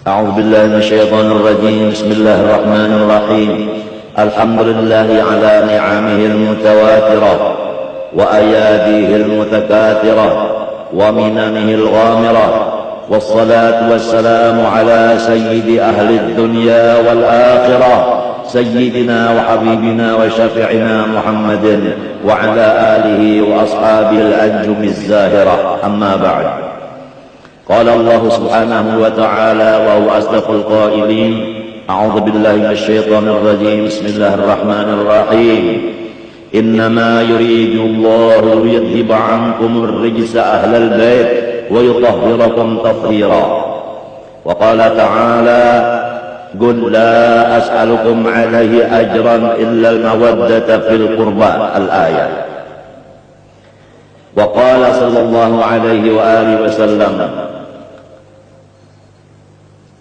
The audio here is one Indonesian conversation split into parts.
أعوذ بالله من الشيطان الرجيم. بسم الله الرحمن الرحيم. الحمد لله على نعمه المتواترة وأياديه المتكاثرة ومننه الغامرة، والصلاة والسلام على سيد أهل الدنيا والآخرة، سيدنا وحبيبنا وشفيعنا محمد وعلى آله وأصحابه الأنجم الزاهرة. أما بعد، قال الله سبحانه وتعالى وهو أصدق القائلين: أعوذ بالله من الشيطان الرجيم. بسم الله الرحمن الرحيم. إنما يريد الله ليذهب عنكم الرجس أهل البيت ويطهركم تطهيرا. وقال تعالى: قل لا أسألكم عليه أجرا إلا المودة في القربى. الآية. وقال صلى الله عليه وآله وسلم: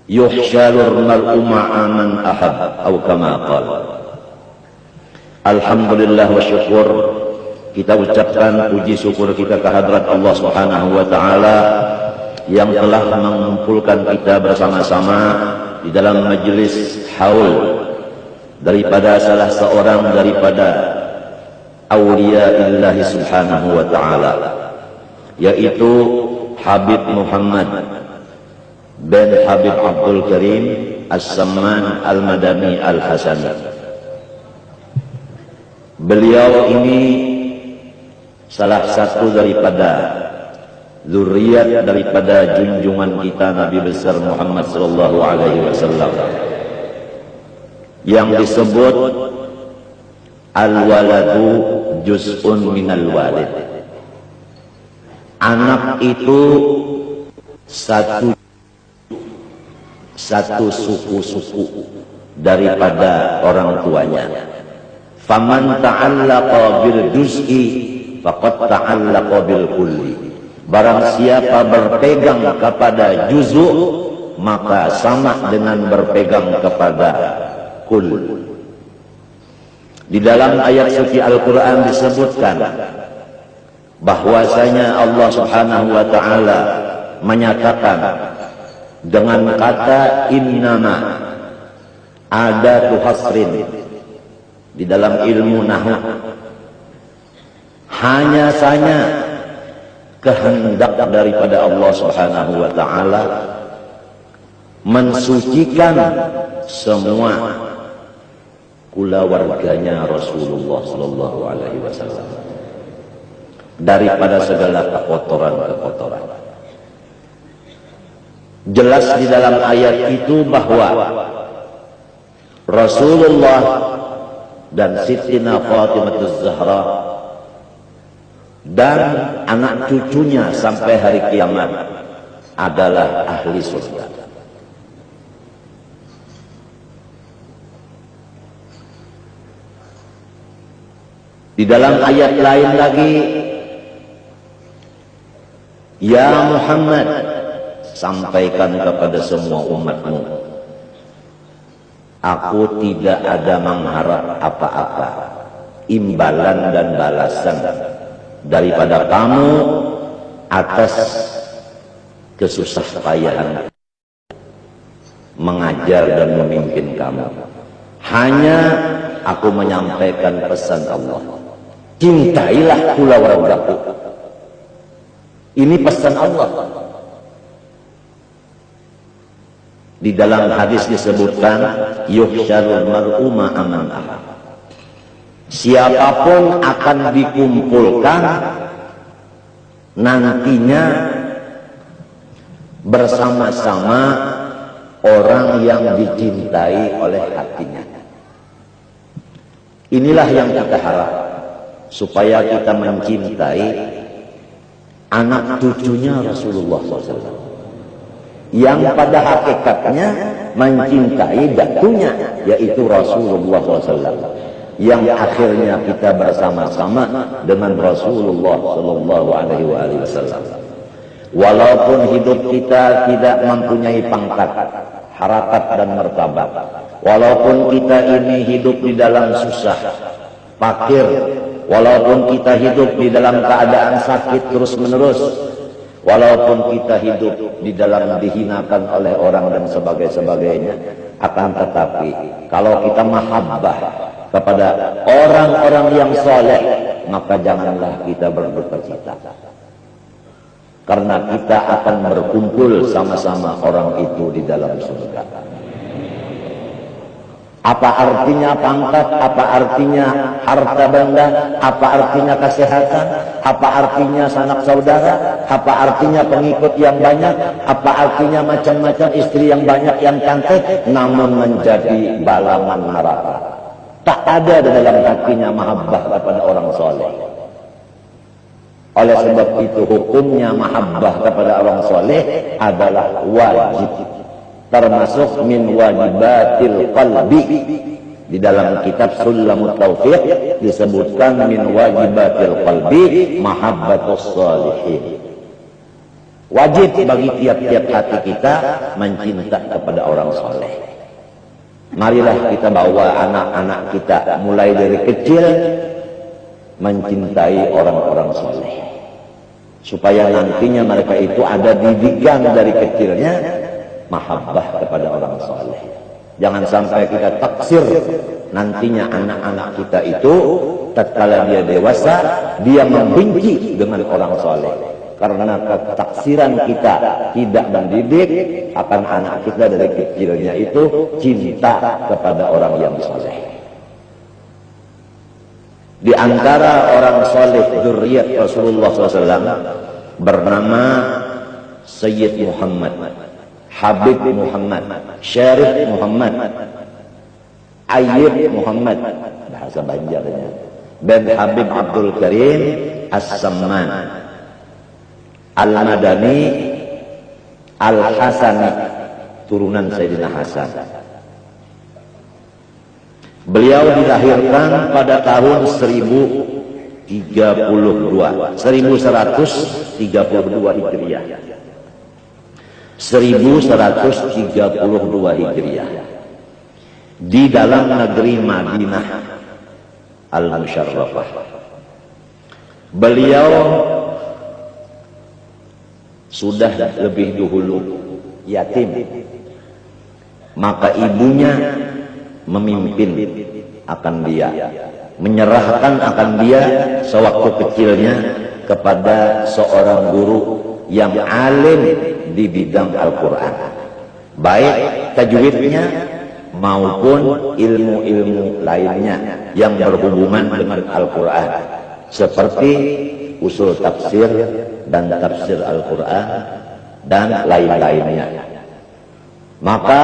يحشر المرء مع من أحب، أو كما قال. Alhamdulillah wa syukur, kita ucapkan puji syukur kita kehadrat Allah Subhanahu wa taala yang telah mengumpulkan kita bersama-sama di dalam majelis haul daripada salah seorang daripada awliyaillah Subhanahu wa taala, yaitu Habib Muhammad bin Habib Abdul Karim As-Samman Al-Madani Al-Hasani. Beliau ini salah satu daripada zuriat daripada junjungan kita Nabi besar Muhammad sallallahu alaihi wasallam yang disebut al-waladu juz'un minal walid. Anak itu satu suku-suku daripada orang tuanya. Faman ta'allaqa bil juz'i faqad ta'allaqa bil kulli. Barang siapa berpegang kepada juz'u, maka sama dengan berpegang kepada kul. Di dalam ayat suci Al-Quran disebutkan bahwasanya Allah Subhanahu wa ta'ala menyatakan dengan kata innama, ada tuhasrin di dalam ilmu nahwu, hanya saja kehendak daripada Allah Subhanahu wa taala mensucikan semua kulawarganya Rasulullah sallallahu alaihi wasallam daripada segala kekotoran-kekotoran. Jelas di dalam ayat itu bahwa Rasulullah dan Siti Fatimah Az-Zahra dan anak cucunya sampai hari kiamat adalah ahli surga. Di dalam ayat lain lagi, ya Muhammad, sampaikan kepada semua umatmu, aku tidak ada mengharap apa-apa imbalan dan balasan daripada kamu atas kesusahpayahan mengajar dan memimpin kamu. Hanya aku menyampaikan pesan Allah, cintailah kulawargaku. Ini pesan Allah. Di dalam hadis disebutkan yuhsyarul mar'u ma'a man ahab. Siapapun akan dikumpulkan nantinya bersama-sama orang yang dicintai oleh hatinya. Inilah yang kita harap, supaya kita mencintai anak cucunya Rasulullah SAW, yang pada hakikatnya mencintai datunya, yaitu Rasulullah SAW, yang akhirnya kita bersama-sama dengan Rasulullah SAW. Walaupun hidup kita tidak mempunyai pangkat, harakat dan martabat, walaupun kita ini hidup di dalam susah, fakir, walaupun kita hidup di dalam keadaan sakit terus-menerus, Walaupun kita hidup di dalam dihinakan oleh orang dan sebagainya, akan tetapi kalau kita mahabbah kepada orang-orang yang soleh, maka janganlah kita berduka cita. Karena kita akan berkumpul sama-sama orang itu di dalam surga. Apa artinya pangkat, apa artinya harta benda, apa artinya kesehatan, apa artinya sanak saudara, apa artinya pengikut yang banyak, apa artinya macam-macam istri yang banyak yang cantik, namun menjadi balangan neraka. Tak ada di dalam hatinya mahabbah kepada orang soleh. Oleh sebab itu hukumnya mahabbah kepada orang soleh adalah wajib. Termasuk min wajibatil qalbi. Di dalam kitab Sulamut Taufiq disebutkan min wajibatil qalbi mahabbatus shalihin. Wajib bagi tiap-tiap hati kita mencinta kepada orang soleh. Marilah kita bawa anak-anak kita mulai dari kecil mencintai orang-orang soleh, supaya nantinya mereka itu ada didikan dari kecilnya mahabbah kepada orang soleh. Jangan sampai kita taksir nantinya anak-anak kita itu tatkala dia dewasa dia membenci dengan orang soleh, karena ketaksiran kita tidak mendidik akan anak kita dari kecilnya itu cinta kepada orang yang soleh. Di antara orang soleh dzurriyyat Rasulullah SAW bernama Sayyid Muhammad, Habib Muhammad, Syarif Muhammad, Ayyub Muhammad, bahasa Banjarnya, dan Habib Abdul Karim As-Samman, Al-Madani, Al-Hasani, turunan Sayyidina Hasan. Beliau dilahirkan pada tahun 1132 Hijriah. 1132 Hijriah. Di dalam negeri Madinah Al-Musyarrafah. Beliau sudah lebih dahulu yatim, maka ibunya memimpin akan dia, menyerahkan akan dia sewaktu kecilnya kepada seorang guru yang alim di bidang Al-Quran, baik tajwidnya maupun ilmu-ilmu lainnya yang berhubungan dengan Al-Quran, seperti usul tafsir dan tafsir Al-Quran dan lain-lainnya. Maka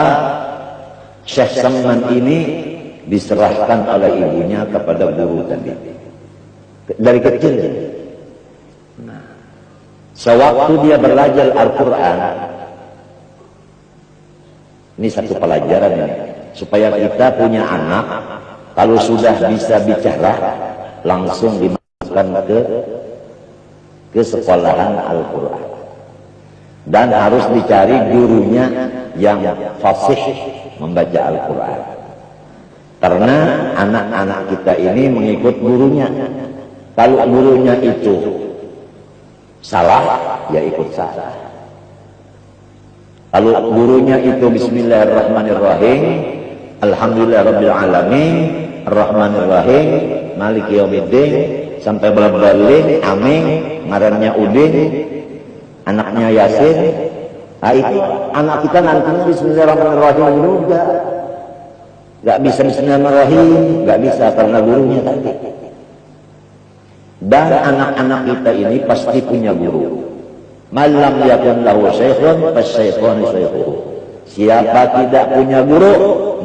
Syekh Samman ini diserahkan oleh ibunya kepada guru tadi dari kecil. Nah, sewaktu dia belajar Al-Quran, ini satu pelajaran ini, supaya kita punya anak kalau sudah bisa bicara langsung dimasukkan ke sekolahan Al-Quran, dan harus dicari gurunya yang fasih membaca Al-Quran, karena anak-anak kita ini mengikut gurunya. Kalau gurunya itu salah, ya ikut salah. Kalau gurunya itu Bismillahirrahmanirrahim, Alhamdulillahirabbil alamin, Arrahmanirrahim, Maliki yaumiddin, sampai bal-balin, amin, ngarannya Udin, anaknya Yasin. Nah, itu anak kita nantinya Bismillahirrahmanirrahim juga. Gak bisa Bismillahirrahmanirrahim, gak bisa karena gurunya tadi. Dan anak-anak kita ini pasti punya guru. Malam yakun lahu syaikhun fasyaikhun syaikhuhu. Siapa tidak punya guru,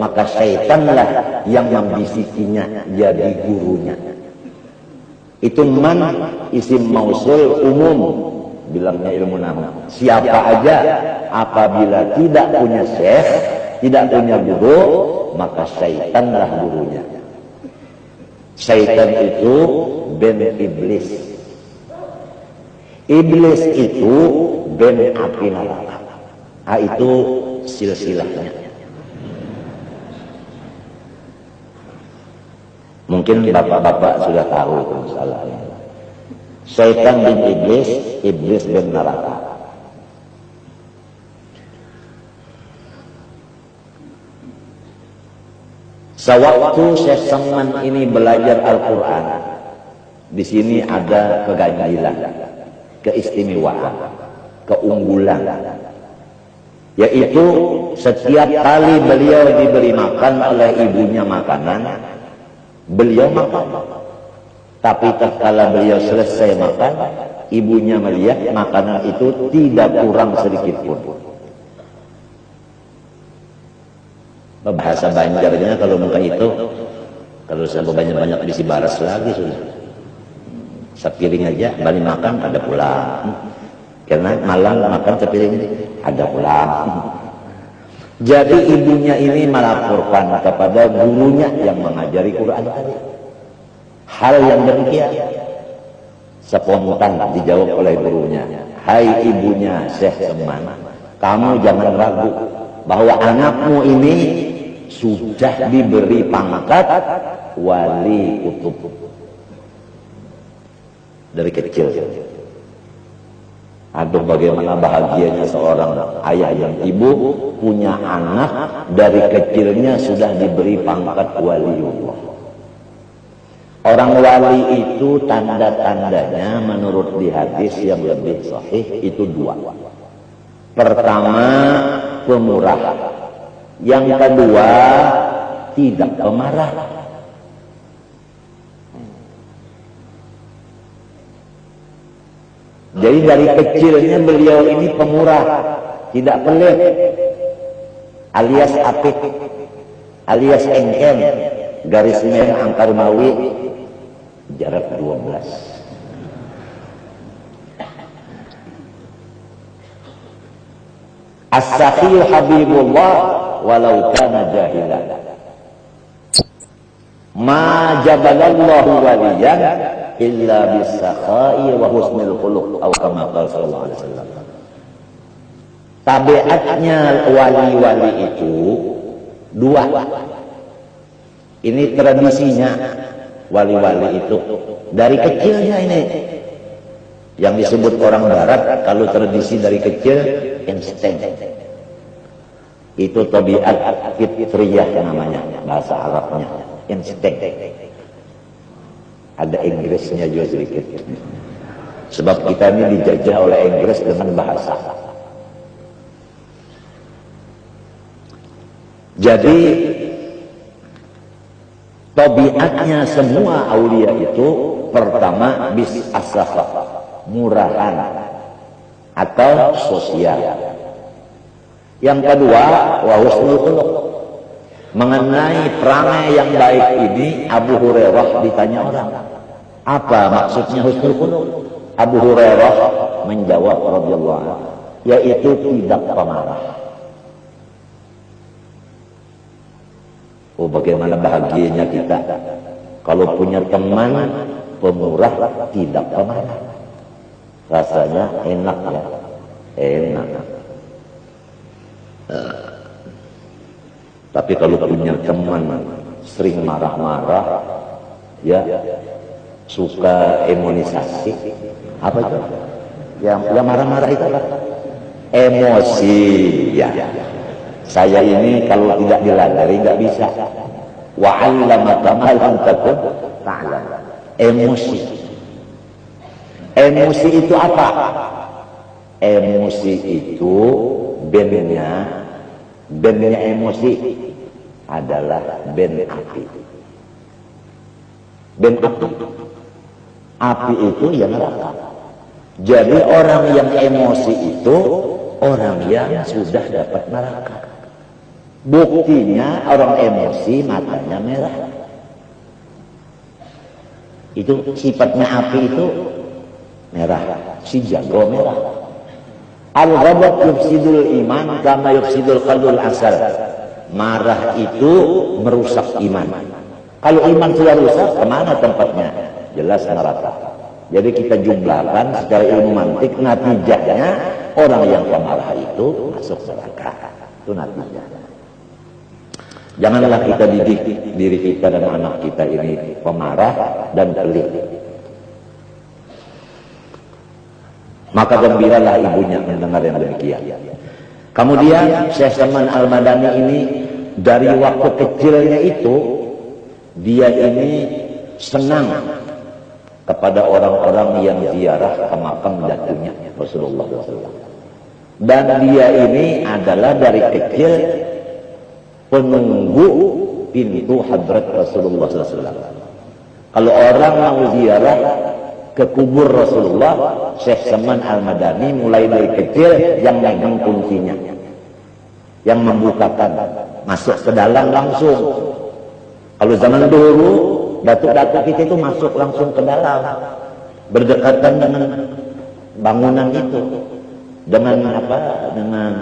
maka syaitanlah yang membisikinya jadi gurunya. Itu man isim mausul umum, bilangnya ilmu nama. Siapa aja apabila tidak punya syekh, tidak punya guru, maka syaitanlah gurunya. Syaitan itu ben iblis. Iblis itu ben api neraka. Ah, itu silsilahnya. Mungkin bapak-bapak sudah tahu itu masalahnya. Syaitan bin iblis, iblis bin neraka. Sewaktu Syekh Saman ini belajar Al-Quran, di sini ada keganjilan, keistimewaan, keunggulan, yaitu setiap kali beliau diberi makan oleh ibunya makanan, beliau makan. Tapi tatkala beliau selesai makan, ibunya melihat makanan itu tidak kurang sedikit pun. Bahasa Banjarnya kalau muka itu, kalau sampai banyak-banyak diisi baras lagi sudah. Sepiring aja, balik makan ada pulang. Karena malam makan sepiring ada pulang. Jadi ibunya ini melaporkan kepada gurunya yang mengajari Quran tadi. Hal yang demikian spontan dijawab oleh gurunya. Hai ibunya Syekh Saman, kamu jangan ragu bahwa anakmu ini sudah diberi pangkat wali kutub dari kecil. Aduh, bagaimana bahagianya seorang ayah dan ibu punya anak dari kecilnya sudah diberi pangkat waliullah. Orang wali itu tanda-tandanya menurut di hadis yang lebih sahih itu dua. Pertama, pemurah. Yang kedua, tidak pemarah. Jadi dari kecilnya beliau ini pemurah, tidak pelit, alias apik, alias engken, garis merah angkar mawi, jarak 12. As-sakhiyu habibullah walau kana jahilan. Ma jabalallahu waliyan illa bis-sakha'i wa husnil khuluq atau kama qala sallallahu alaihi wasallam. Tabiatnya wali-wali itu dua. Ini tradisinya wali-wali itu dari kecilnya ini. Yang disebut orang barat kalau tradisi dari kecil insting. Itu tabiat fitriyah namanya, bahasa Arabnya, insting. Ada Inggrisnya juga sedikit. Sebab kita ini dijajah oleh Inggris dengan bahasa. Jadi tabiatnya semua aulia itu pertama bis asafah, murahan atau sosial. Yang kedua, wa husnul khuluq. Mengenai perangai yang baik ini Abu Hurairah ditanya orang, apa maksudnya husnul khuluq? Abu Hurairah menjawab radhiyallahu anhu, yaitu tidak pemarah. Oh, bagaimana bahagianya kita kalau punya teman pemurah tidak pemarah. Rasanya enak ya, enak. Tapi kalau punya teman sering marah-marah, ya suka emonisasi, apa itu? Yang marah-marah itu apa? Emosi, ya. Saya ini kalau tidak diladari nggak bisa. Wa 'allamaka ma lam takun ta'lam. Emosi. Emosi itu apa? Emosi itu bandnya emosi adalah band api. Band api. Api itu yang neraka. Jadi orang yang emosi itu orang yang sudah dapat neraka. Buktinya orang emosi matanya merah. Itu sifatnya api itu merah, si jago merah. Al-ghadab yufsidul iman kama yufsidul qalbul asal. Marah itu merusak iman. Kalau iman sudah rusak, kemana tempatnya? Jelas neraka. Jadi kita jumlahkan secara ilmu mantik, natijahnya orang yang pemarah itu masuk neraka. Itu natijahnya. Janganlah kita didik diri kita dan anak kita ini pemarah dan pelit. Maka gembiralah ibunya mendengar yang demikian. Kemudian Syekh Salman Al-Madani ini dari waktu kecilnya itu dia ini senang kepada orang-orang yang ziarah ke makam datunya Rasulullah SAW. Dan dia ini adalah dari kecil penunggu pintu hadrat Rasulullah SAW. Kalau orang mau ziarah ke kubur Rasulullah, Syekh Salman Al-Madani mulai dari kecil yang megang kuncinya, yang membukakan, masuk ke dalam langsung. Kalau zaman dulu datuk-datuk kita itu masuk langsung ke dalam, berdekatan dengan bangunan itu, dengan apa, dengan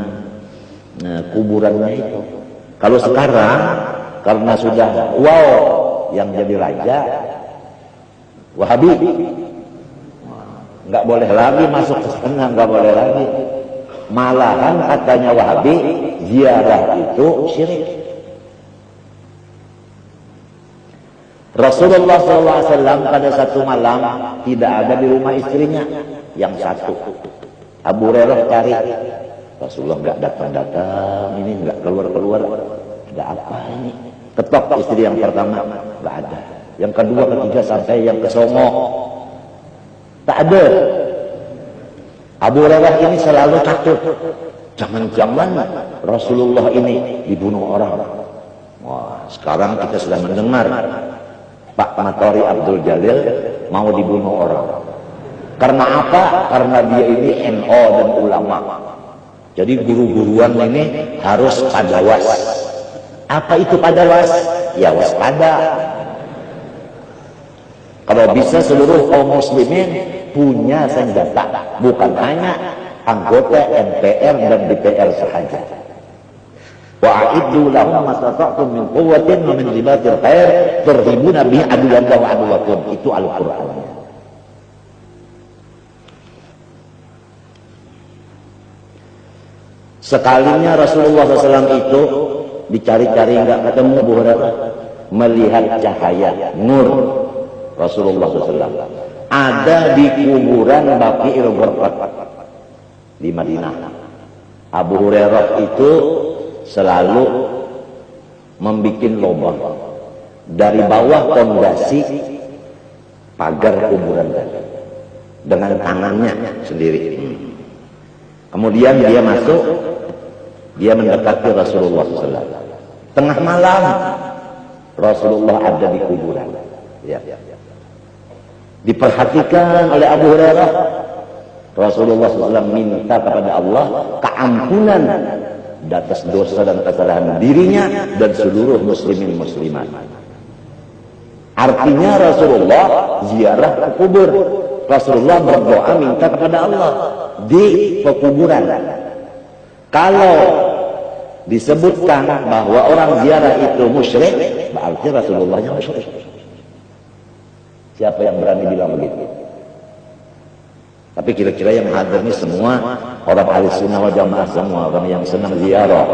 kuburannya itu. Kalau sekarang karena sudah yang jadi raja Wahabi, nggak boleh lagi masuk ke sana, nggak boleh lagi. Malahan katanya Wahabi ziarah itu syirik. Rasulullah SAW pada satu malam tidak ada di rumah istrinya yang satu. Abu Hurairah cari, Rasulullah nggak datang-datang, ini nggak keluar-keluar. Ada apa ini? Ketok istri yang pertama, nggak ada. Yang kedua, ketiga, sampai yang kesongo, tak ada. Abu Hurairah ini selalu takut, jangan-jangan Rasulullah ini dibunuh orang. Wah, sekarang kita sudah mendengar Pak Matori Abdul Jalil mau dibunuh orang. Karena apa? Karena dia ini NO dan ulama. Jadi guru-guruan ini harus padawas. Apa itu padawas? Ya waspada. Kalau bisa seluruh kaum muslimin punya senjata, bukan hanya anggota MPR dan DPR sahaja. Wa'iddu lahum mastata'tum min quwwatin wa min ribatil khair turhibuna bihi aduwwallahi wa aduwwakum. Itu Al-Qur'an. Sekalinya Rasulullah SAW itu dicari-cari enggak ketemu Bu Hurairah, melihat cahaya nur Rasulullah SAW ada di kuburan Baqi'il Gharqad di Madinah. Abu Hurairah itu selalu membuat lubang dari bawah pondasi pagar kuburan tadi dengan tangannya sendiri. Kemudian dia masuk, dia mendekati Rasulullah SAW. Tengah malam Rasulullah ada di kuburan. Ya. Diperhatikan oleh Abu Hurairah. Rasulullah SAW minta kepada Allah keampunan atas dosa dan kesalahan dirinya dan seluruh muslimin muslimat. Artinya Rasulullah ziarah ke kubur. Rasulullah berdoa minta kepada Allah di pekuburan. Kalau disebutkan bahwa orang ziarah itu musyrik, berarti Rasulullahnya musyrik. Siapa yang berani bilang begitu? Tapi kira-kira yang hadir ini semua orang ahli sunnah wal jamaah, semua orang yang senang ziarah.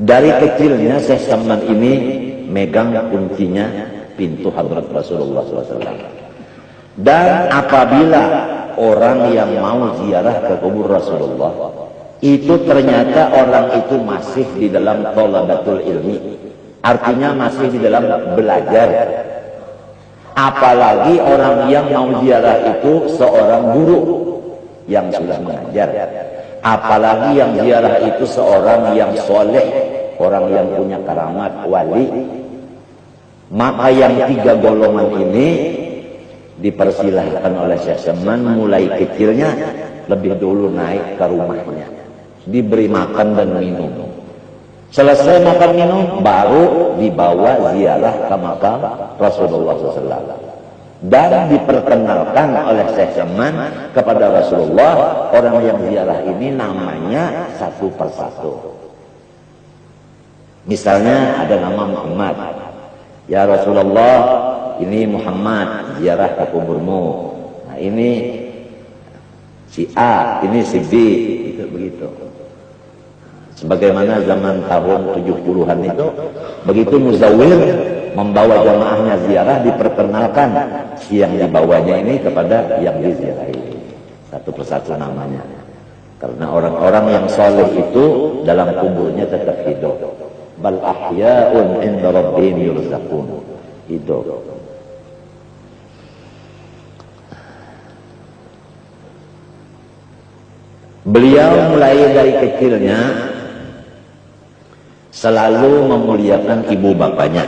Dari kecilnya Syekh Salman ini megang kuncinya pintu hadrat Rasulullah SAW. Dan apabila orang yang mau ziarah ke kubur Rasulullah itu ternyata orang itu masih di dalam thalabatul ilmi, artinya masih di dalam belajar. Apalagi orang yang mau ziarah itu seorang guru yang sudah mengajar. Apalagi yang ziarah itu seorang yang soleh, orang yang punya karamat wali. Maka yang tiga golongan ini dipersilahkan oleh Syekh Salman mulai kecilnya lebih dulu naik ke rumahnya, diberi makan dan minum. Selesai makan minum baru dibawa ziarah ke makam Rasulullah SAW. Dan diperkenalkan oleh Syekh Salman kepada Rasulullah orang yang ziarah ini namanya satu persatu. Misalnya ada nama Muhammad. Ya Rasulullah, ini Muhammad ziarah ke kuburmu. Nah ini si A, ini si B, gitu begitu. Sebagaimana zaman tahun 70-an itu, begitu muzawir membawa jamaahnya ziarah, diperkenalkan yang dibawanya ini kepada yang diziarahi. Satu persatu namanya. Karena orang-orang yang soleh itu dalam kuburnya tetap hidup. Bal ahya'un 'inda rabbihim yurzaqun. Hidup. Beliau mulai dari kecilnya selalu memuliakan ibu bapaknya.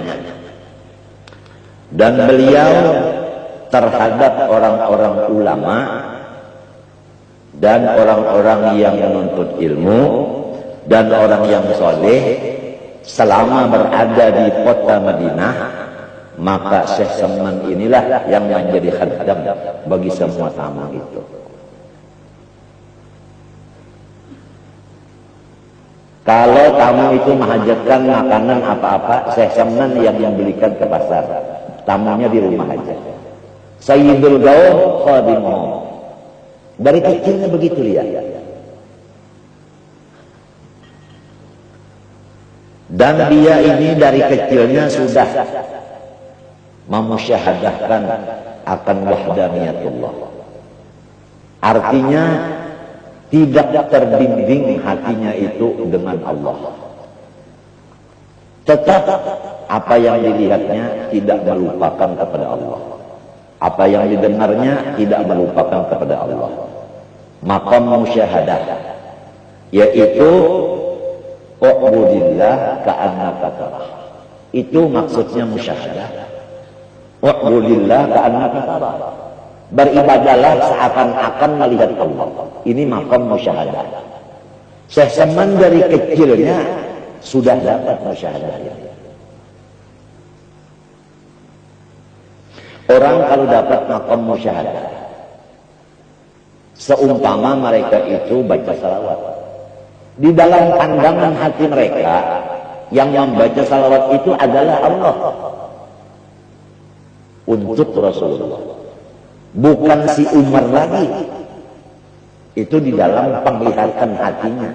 Dan beliau terhadap orang-orang ulama dan orang-orang yang menuntut ilmu dan orang yang soleh selama berada di kota Madinah, maka Syekh Saman inilah yang menjadi khadam bagi semua tamu itu. Kalau tamu itu menghajatkan makanan apa-apa, Syekh Saman yang membelikan ke pasar. Tamunya di rumah aja. Sayyidul Gaum khadimuhum. Dari kecilnya begitu dia. Dan dia ini dari kecilnya sudah memusyahadahkan akan wahdaniyatullah. Artinya tidak terbimbing hatinya itu dengan Allah. Tetap apa yang dilihatnya tidak melupakan kepada Allah. Apa yang didengarnya tidak melupakan kepada Allah. Maqam musyahadah, yaitu u'budillah ka'annaka tarah. Itu maksudnya musyahadah. U'budillah ka'annaka tarah. Beribadahlah seakan-akan melihat Allah. Ini maqam musyahadah. Syekh Saman dari kecilnya sudah dapat musyahadah. Orang kalau dapat maqam musyahadah, seumpama mereka itu baca salawat, di dalam pandangan hati mereka yang membaca salawat itu adalah Allah untuk Rasulullah, bukan si Umar lagi. Itu di dalam penglihatan hatinya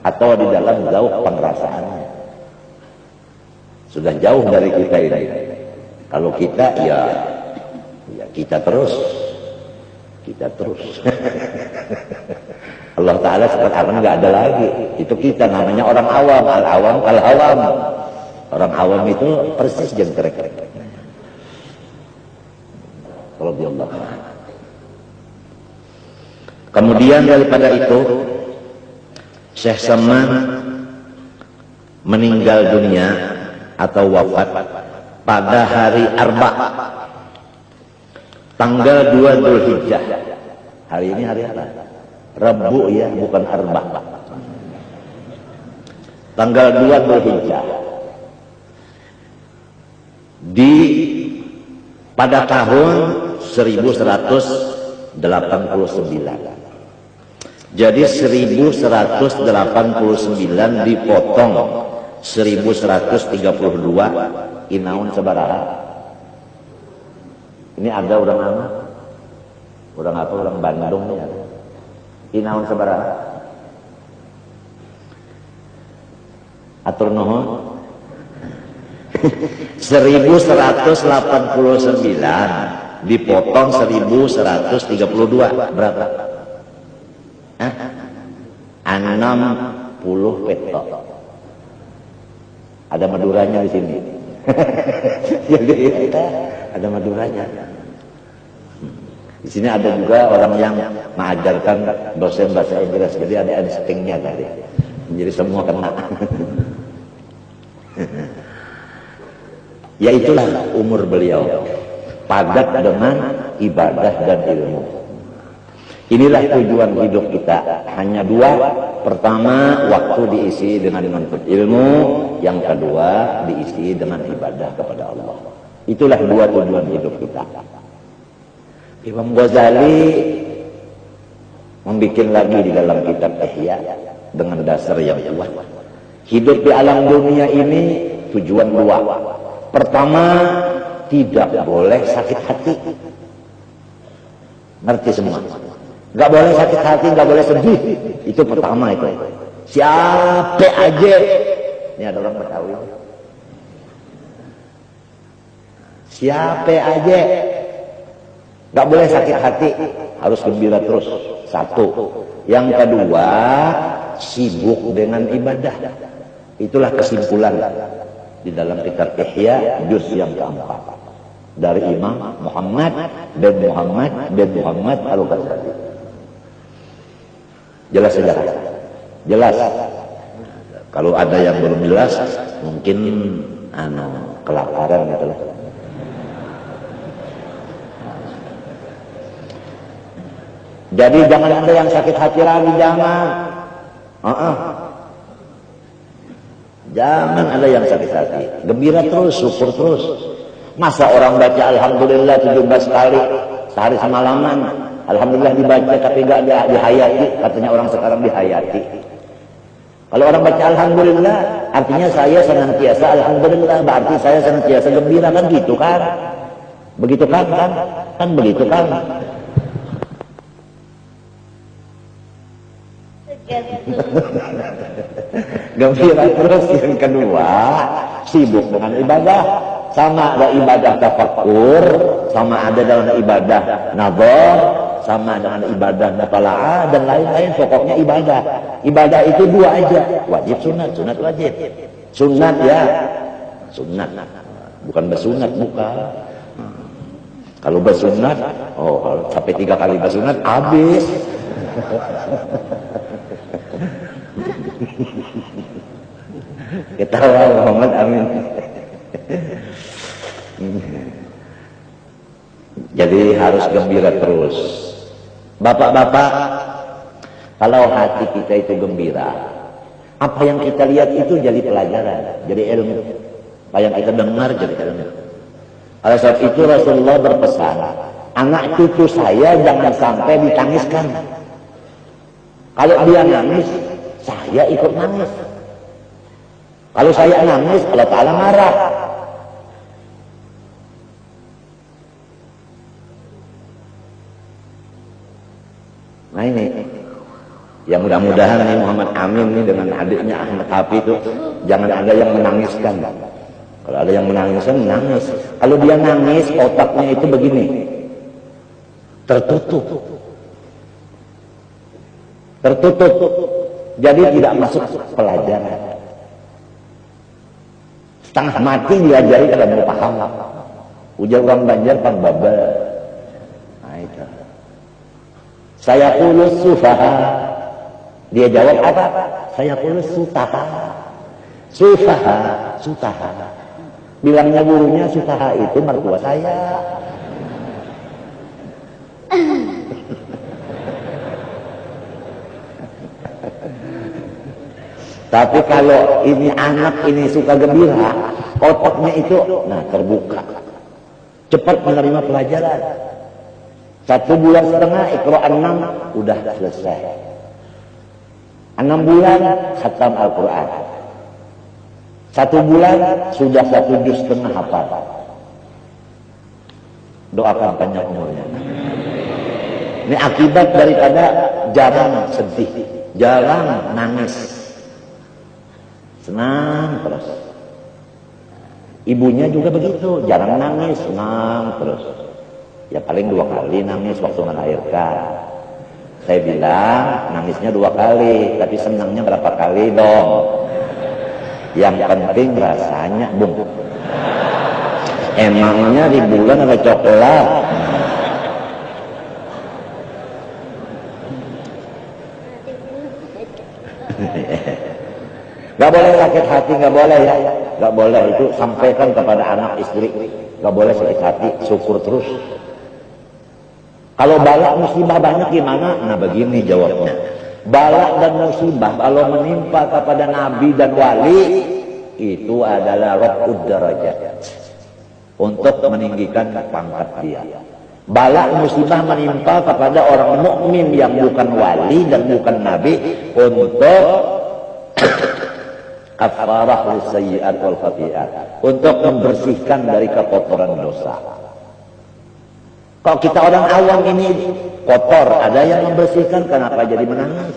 atau di dalam jauh pengrasaannya. Sudah jauh dari kita ini. Kalau kita ya kita terus. Allah Ta'ala sekarang nggak ada lagi. Itu kita namanya orang awam. Al-awam kal-awam. Orang awam itu persis jengkrek. Radhiyallahu anhu. Kemudian daripada itu, Syekh Saman meninggal dunia atau wafat pada hari Arba, tanggal 2 Dzulhijjah. Hari ini hari apa? Rabu ya, bukan Arba. Tanggal 2 Dzulhijjah. Pada tahun 1189. Jadi 1189 dipotong 1132, inaun sabaraha. Ini ada orang apa? Orang apa? Orang Bandung nih. Inaun sabaraha. Atur nuhun. 1189 dipotong 1132 berapa? 60 petok. Ada Maduranya di sini. Jadi ada Maduranya. Di sini ada juga orang yang mengajarkan dosen bahasa Inggris. Jadi ada instingnya tadi. Jadi semua kena. Ya itulah umur beliau. Padat dengan ibadah dan ilmu. Inilah tujuan hidup kita. Hanya dua. Pertama, waktu diisi dengan menuntut ilmu. Yang kedua, diisi dengan ibadah kepada Allah. Itulah dua tujuan hidup kita. Imam Ghazali membuat lagi di dalam kitab Ihya dengan dasar yang kuat. Hidup di alam dunia ini tujuan dua. Pertama, tidak boleh sakit hati. Ngerti semua? Gak boleh sakit hati, gak boleh sedih. Itu pertama itu. Siapa aja. Ini ada orang Betawi. Siapa aja. Gak boleh sakit hati, harus gembira terus. Satu. Yang kedua, sibuk dengan ibadah. Itulah kesimpulan di dalam kitab Ihya juz yang keempat dari Imam Muhammad bin Muhammad Al-Ghazali. Jelas saja. Jelas. Kalau ada yang belum jelas, mungkin kelaparan gitu lah. Jadi jangan ada yang sakit hati lagi, jangan. Jangan ada yang sakit hati. Gembira terus, syukur terus. Masa orang baca alhamdulillah 17 kali sehari semalaman, alhamdulillah dibaca tapi gak dihayati, katanya orang sekarang dihayati. Kalau orang baca alhamdulillah, artinya saya senantiasa alhamdulillah, berarti saya senantiasa gembira, kan gitu kan? Begitu kan? Kan begitu kan? Gembira terus. Yang kedua, sibuk dengan ibadah. Sama ada ibadah tafakkur, sama ada dalam ibadah nazar, sama dengan ibadah mutalaah dan lain-lain. Pokoknya ibadah. Ibadah itu dua aja, wajib sunat, sunat wajib. Sunat ya, sunat. Bukan bersunat, bukan. Kalau bersunat, sampai 3 kali bersunat habis. Ketawa Muhammad, amin. Jadi harus gembira terus. Bapak-bapak, kalau hati kita itu gembira, apa yang kita lihat itu jadi pelajaran, jadi ilmu. Apa yang kita dengar jadi ilmu. Oleh sebab itu Rasulullah berpesan, anak cucu saya jangan sampai ditangiskan. Kalau dia nangis, saya ikut nangis. Kalau saya nangis, Allah Ta'ala marah. Nah ini, ya mudah-mudahan nih Muhammad Amin nih dengan adiknya Ahmad Hafi itu jangan ada yang menangiskan. Kalau ada yang menangiskan, nangis. Kalau dia nangis, otaknya itu begini, tertutup. Jadi tidak masuk pelajaran. Setengah mati diajari kalau mau paham. Ujar orang Banjar Pak Baba. Nah itu. Saya kulus sufaha. Dia jawab apa? Saya kulus sutaha. Sutaha. Bilangnya gurunya sutaha itu mertua saya. Tapi kalau ini anak ini suka gembira, otaknya itu terbuka. Cepat menerima pelajaran. 1,5 bulan Iqra 6 udah selesai. 6 bulan khatam Al-Quran. 1 bulan sudah 1,5 juz hafal. Doakan panjang umurnya. Ini akibat daripada jarang sedih, jarang nangis. Senang terus. Ibunya juga begitu, jarang nangis, senang terus. Ya paling 2 kali nangis waktu melahirkan. Saya bilang nangisnya 2 kali, tapi senangnya berapa kali dong? Yang penting rasanya, Bung. Emangnya di bulan ada coklat? Gak boleh sakit hati, gak boleh ya. Gak boleh, itu sampaikan kepada anak istri. Gak boleh sakit hati, syukur terus. Kalau balak musibah banyak gimana? Nah begini jawabnya. Balak dan musibah kalau menimpa kepada nabi dan wali, itu adalah raf'ud darajat. Untuk meninggikan pangkat dia. Balak musibah menimpa kepada orang mukmin yang bukan wali dan bukan nabi untuk kafarah lisayyi'at wal khati'at, untuk membersihkan dari kekotoran dosa. Kalau kita orang awam ini kotor, ada yang membersihkan, kenapa jadi menangis?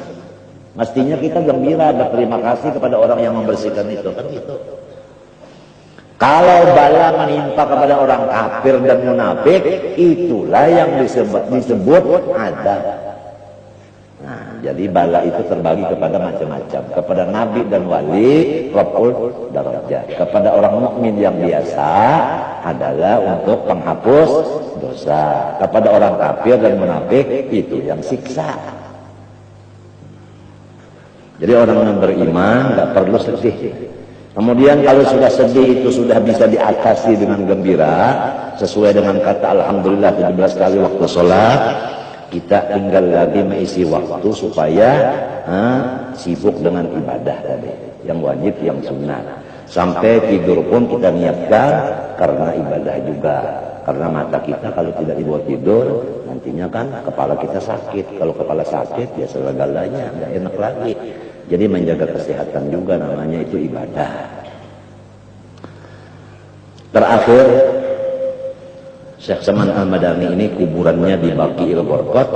Mestinya kita gembira, berterima kasih kepada orang yang membersihkan itu, kan gitu. Kalau bala menimpa kepada orang kafir dan munafik, itulah yang disebut adab. Nah, jadi bala itu terbagi kepada macam-macam. Kepada nabi dan wali, raf'ul darajat. Kepada orang mukmin yang biasa adalah untuk penghapus dosa. Kepada orang kafir dan munafik itu yang siksa. Jadi orang yang beriman nggak perlu sedih. Kemudian kalau sudah sedih itu sudah bisa diatasi dengan gembira sesuai dengan kata alhamdulillah 17 kali waktu sholat. Kita tinggal lagi mengisi waktu supaya sibuk dengan ibadah tadi, yang wajib, yang sunnah. Sampai tidur pun kita niatkan karena ibadah juga. Karena mata kita kalau tidak dibuat tidur, nantinya kan kepala kita sakit. Kalau kepala sakit ya segala-galanya nggak enak lagi. Jadi menjaga kesehatan juga namanya itu ibadah. Terakhir, Syekh Saman Al-Madani ini kuburannya di Baqi'il Gharqad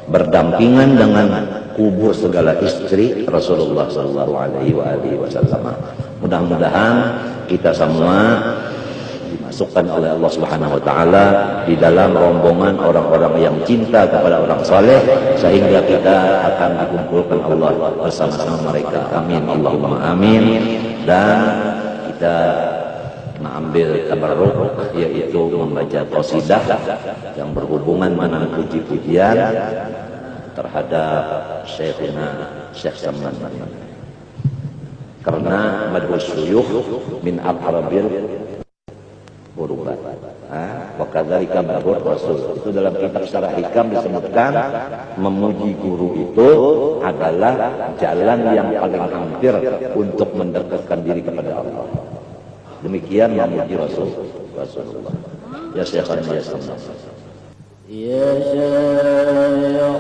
berdampingan dengan kubur segala istri Rasulullah sallallahu alaihi wasallam. Mudah-mudahan kita semua dimasukkan oleh Allah Subhanahu wa taala di dalam rombongan orang-orang yang cinta kepada orang saleh sehingga kita akan dikumpulkan Allah bersama-sama mereka. Amin Allahumma amin. Dan kita mengambil tabarruk yaitu membaca qasidah yang berhubungan dengan puji-pujian terhadap Syekh Saman. Karena madhus syuyukh min aqrabil Qurubat. Wa kadzalika babur rasul. Itu dalam kitab Syarah Hikam disebutkan memuji guru itu adalah jalan yang paling hampir untuk mendekatkan diri kepada Allah. Demikian memuji Rasulullah. Ya Syekhana ya Saman. Ya Syekhana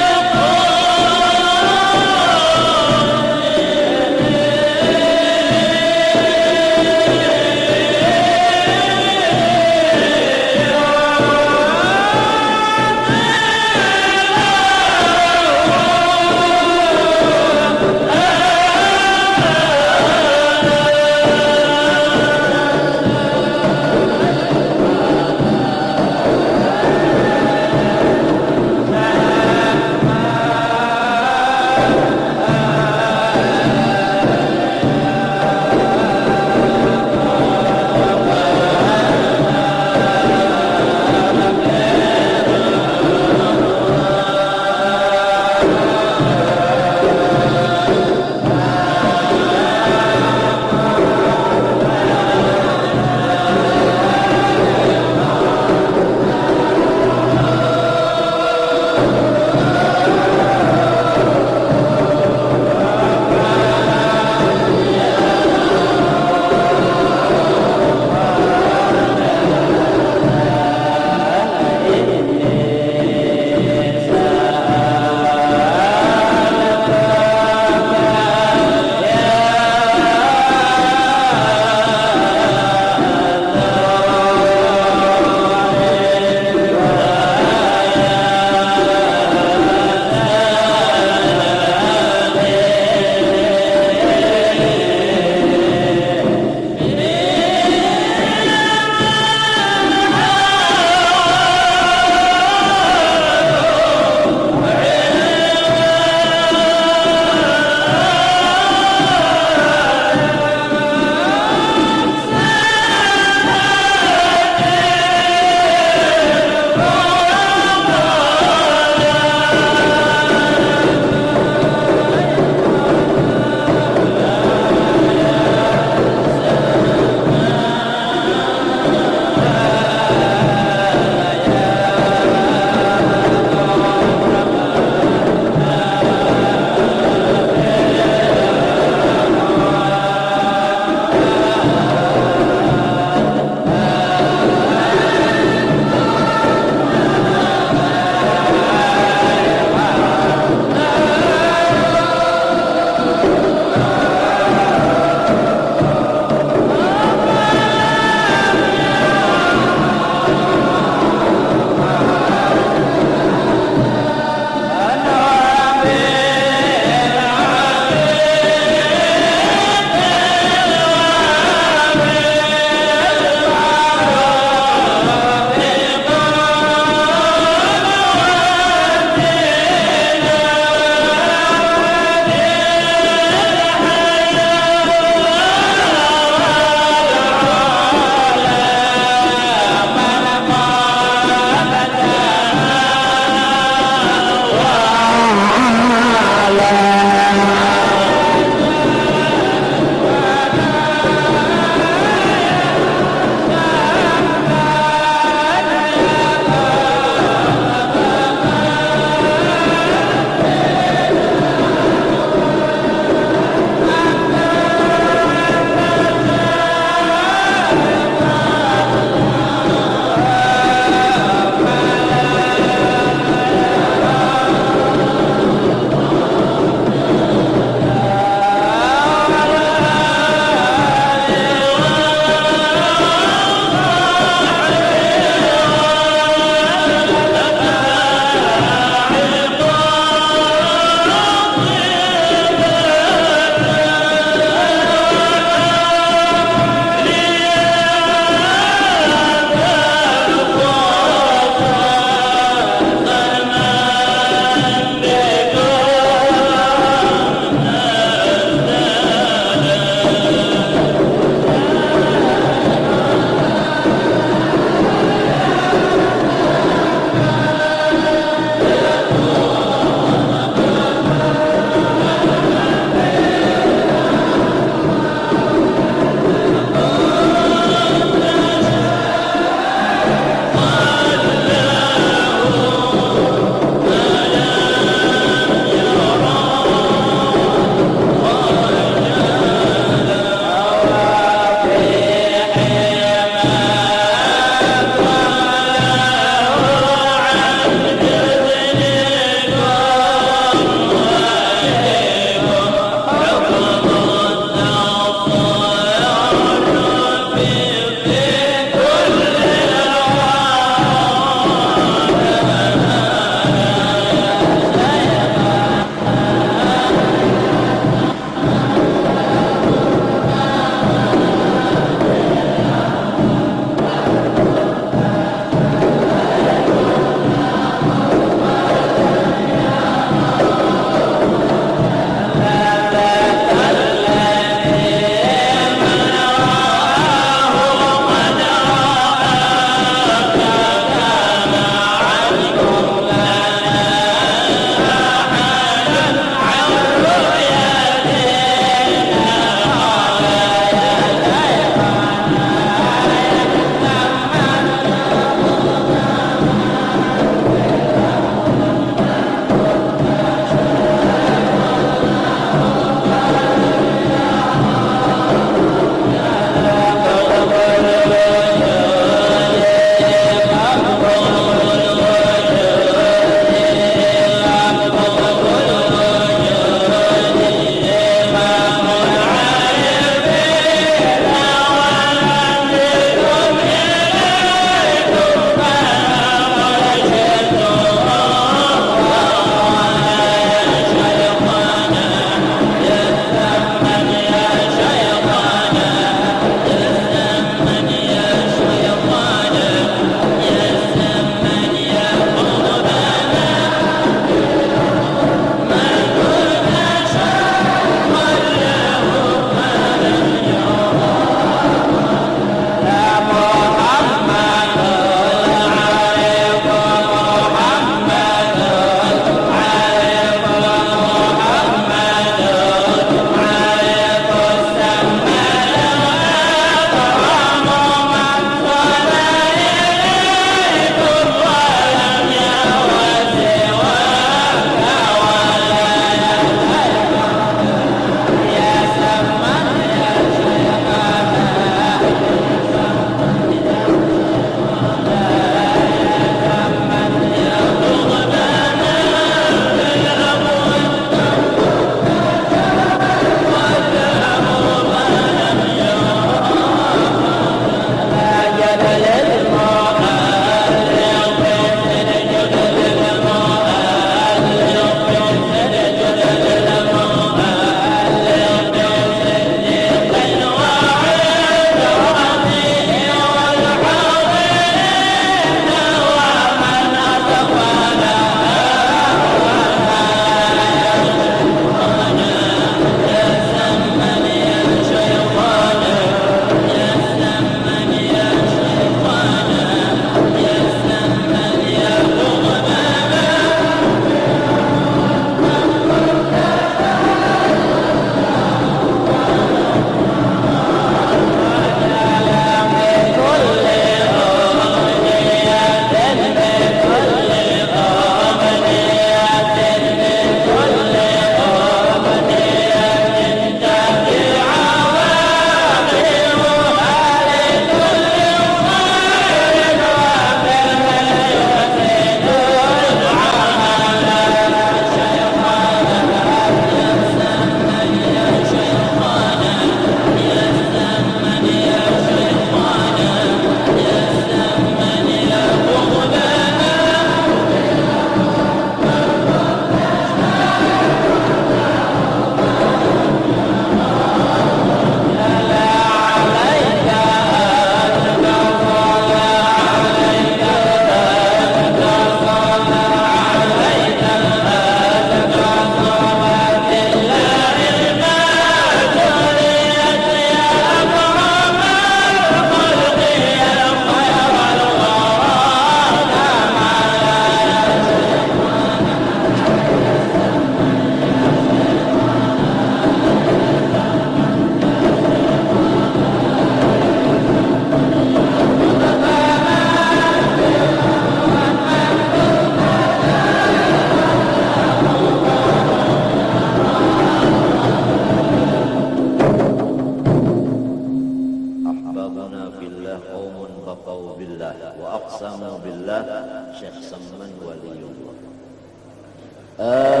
آمين